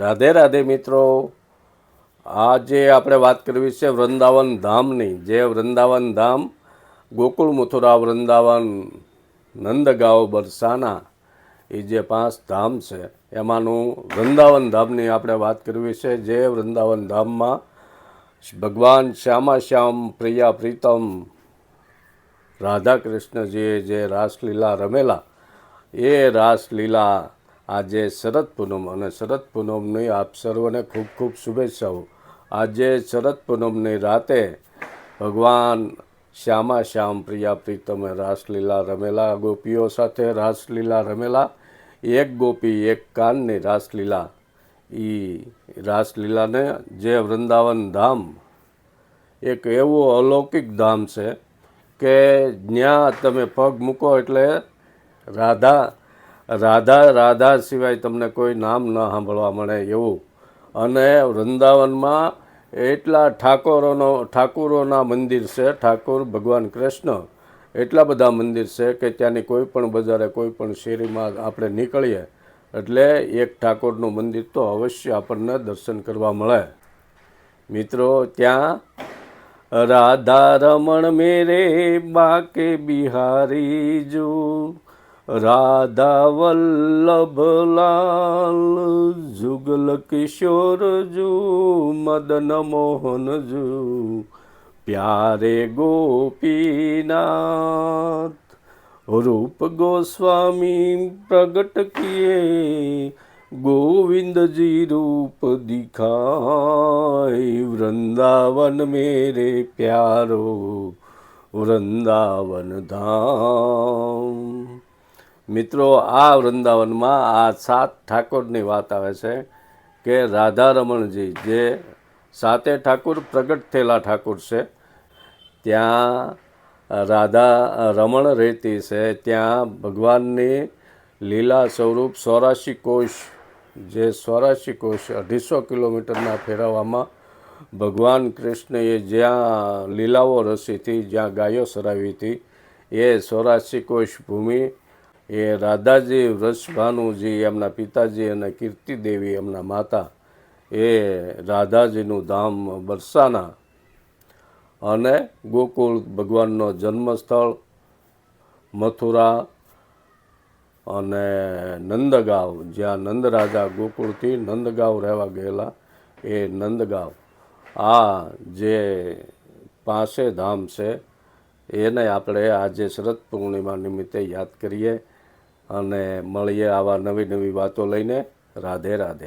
રાધે રાધે મિત્રો, આજે આપણે વાત કરવી છે વૃંદાવન ધામની. જે વૃંદાવન ધામ ગોકુળ, મથુરા, વૃંદાવન, નંદગાંવ, બરસાના, એ જે 5 ધામ છે એમાંનું વૃંદાવન ધામની આપણે વાત કરવી છે. જે વૃંદાવન ધામમાં ભગવાન શ્યામા શ્યામ પ્રિયા પ્રીતમ રાધા કૃષ્ણજીએ જે રાસલીલા રમેલા, એ રાસલીલા આજે શરદ પૂનમ, અને શરદ પૂનમની આપ સર્વને ખૂબ ખૂબ શુભેચ્છાઓ. આજે શરદ પૂનમની રાતે ભગવાન શ્યામા શ્યામ પ્રિયા પ્રીતમે રાસલીલા રમેલા, ગોપીઓ સાથે રાસલીલા રમેલા. એક ગોપી એક કાનની રાસલીલા, એ રાસલીલાને જે વૃંદાવન ધામ એક એવું અલૌકિક ધામ છે કે જ્યાં તમે પગ મૂકો એટલે રાધા રાધા રાધા સિવાય તમને કોઈ નામ ન સાંભળવા મળે એવું. અને વૃંદાવનમાં એટલા ઠાકુરોના મંદિર છે, ઠાકુર ભગવાન કૃષ્ણ એટલા બધા મંદિર છે કે ત્યાંની કોઈ પણ બજારે, કોઈ પણ શેરીમાં આપણે નીકળીએ એટલે એક ઠાકોરનું મંદિર તો અવશ્ય આપણને દર્શન કરવા મળે. મિત્રો, ત્યાં રાધા રમણ મેરે બાકે બિહારી જો, રાધા વલ્લભ લાલ જુગલ કિશોર જો, મદન મોહન જો, પ્યારે ગોપીનાથ, રૂપ ગોસ્વામી પ્રગટ કિए, गोविंद जी रूप दिखाई, वृंदावन मेरे प्यारो वृंदावन धाम. મિત્રો, આ વૃંદાવનમાં આ 7 ઠાકોરની વાત આવે છે કે રાધા રમણજી જે 7 ઠાકુર પ્રગટ થયેલા ઠાકુર છે, ત્યાં રાધા રમણ રહેતી છે. ત્યાં ભગવાનની લીલા સ્વરૂપ 84 કોષ, જે 84 કોષ 250 કિલોમીટરના ફેરવવામાં ભગવાન કૃષ્ણએ જ્યાં લીલાઓ રસીથી, જ્યાં ગાયો સરાવી હતી, એ 84 કોષ ભૂમિ એ રાધાજી, વૃષભાનુજી એમના પિતાજી અને કીર્તિદેવી એમના માતા, એ રાધાજીનું ધામ બરસાના, અને ગોકુળ ભગવાનનો જન્મસ્થળ મથુરા, અને નંદગાંવ, જ્યાં નંદરાજા ગોકુળથી નંદગાંવ રહેવા ગયેલા, એ નંદગાંવ. આ જે 5 ધામ છે એને આપણે આજે શરદ પૂર્ણિમા નિમિત્તે યાદ કરીએ અને મળીએ આવા નવી નવી વાતો લઈને. રાધે રાધે.